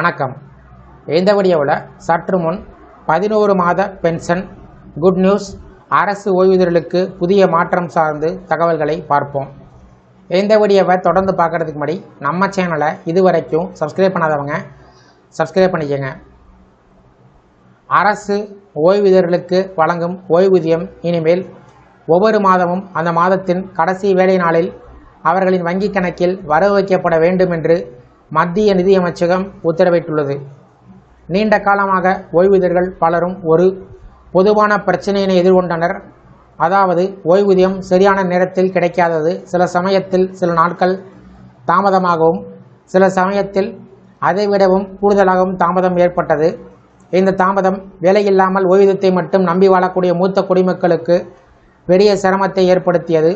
வணக்கம். இந்த வீடியோவில் சற்று முன் 11 மாத பென்ஷன் குட் நியூஸ், அரசு ஓய்வூதியர்களுக்கு புதிய மாற்றம் சார்ந்து தகவல்களை பார்ப்போம். இந்த வீடியோவை தொடர்ந்து பார்க்குறதுக்கு முன்னாடி நம்ம சேனலை இதுவரைக்கும் சப்ஸ்கிரைப் பண்ணாதவங்க சப்ஸ்கிரைப் பண்ணிக்கோங்க. அரசு ஓய்வூதியர்களுக்கு வழங்கும் ஓய்வூதியம் இனிமேல் ஒவ்வொரு மாதமும் அந்த மாதத்தின் கடைசி வேலை நாளில் அவர்களின் வங்கிக் கணக்கில் வரவு வைக்கப்பட வேண்டும் என்று மத்திய நிதியமைச்சகம் உத்தரவிட்டுள்ளது. நீண்ட காலமாக ஓய்வூதியர்கள் பலரும் ஒரு பொதுவான பிரச்சனையினை எதிர்கொண்டனர். அதாவது ஓய்வூதியம் சரியான நேரத்தில் கிடைக்காதது. சில சமயத்தில் சில நாட்கள் தாமதமாகவும் சில சமயத்தில் அதைவிடவும் கூடுதலாகவும் தாமதம் ஏற்பட்டது. இந்த தாமதம் வேலையில்லாமல் ஓய்வூதியத்தை மட்டும் நம்பி வாழக்கூடிய மூத்த குடிமக்களுக்கு பெரிய சிரமத்தை ஏற்படுத்தியது.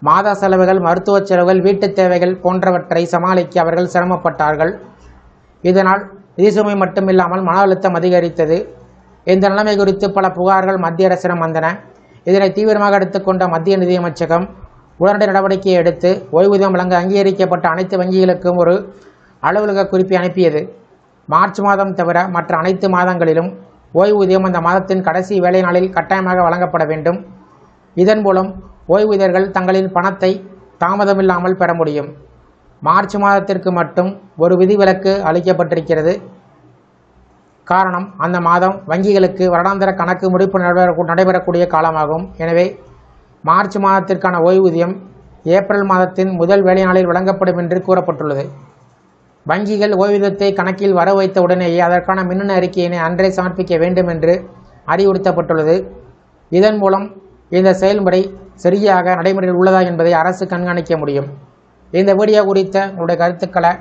மாத செலவுகள், மருத்துவ செலவுகள், வீட்டுத் தேவைகள் போன்றவற்றை சமாளிக்க அவர்கள் சிரமப்பட்டார்கள். இதனால் நிதி சுமை மட்டுமில்லாமல் மன அழுத்தம் அதிகரித்தது. இந்த நிலைமை குறித்து பல புகார்கள் மத்திய அரசிடம் வந்தன. இதனை தீவிரமாக எடுத்துக்கொண்ட மத்திய நிதியமைச்சகம் உடனடி நடவடிக்கையை எடுத்து ஓய்வூதியம் வழங்க அங்கீகரிக்கப்பட்ட அனைத்து வங்கிகளுக்கும் ஒரு அலுவலக குறிப்பை அனுப்பியது. மார்ச் மாதம் தவிர மற்ற அனைத்து மாதங்களிலும் ஓய்வூதியம் அந்த மாதத்தின் கடைசி வேலை நாளில் கட்டாயமாக வழங்கப்பட வேண்டும். இதன் மூலம் ஓய்வூதியர்கள் தங்களின் பணத்தை தாமதமில்லாமல் பெற முடியும். மார்ச் மாதத்திற்கு மட்டும் ஒரு விதிவிலக்கு அளிக்கப்பட்டிருக்கிறது. காரணம், அந்த மாதம் வங்கிகளுக்கு வருடாந்திர கணக்கு முடிப்பு நடைபெறக்கூடிய காலமாகும். எனவே மார்ச் மாதத்திற்கான ஓய்வூதியம் ஏப்ரல் மாதத்தின் முதல் வேலை நாளில் வழங்கப்படும் என்று கூறப்பட்டுள்ளது. வங்கிகள் ஓய்வூதியத்தை கணக்கில் வர வைத்த உடனேயே அதற்கான மின்னணு அறிக்கையினை அன்றே சமர்ப்பிக்க வேண்டும் என்று அறிவுறுத்தப்பட்டுள்ளது. இதன் மூலம் இந்த செயல்முறை சரியாக நடைமுறையில் உள்ளதா என்பதை அரசு கண்காணிக்க முடியும். இந்த வீடியோ குறித்த உங்களுடைய கருத்துக்களை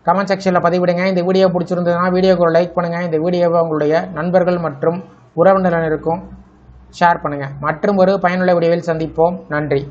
கமெண்ட் செக்ஷனில் பதிவிடுங்க. இந்த வீடியோ பிடிச்சிருந்ததுன்னா வீடியோக்கு ஒரு லைக் பண்ணுங்கள். இந்த வீடியோவை உங்களுடைய நண்பர்கள் மற்றும் உறவினர்களுக்கும் ஷேர் பண்ணுங்கள். மற்றும் ஒரு பயனுள்ள வீடியோவில் சந்திப்போம். நன்றி.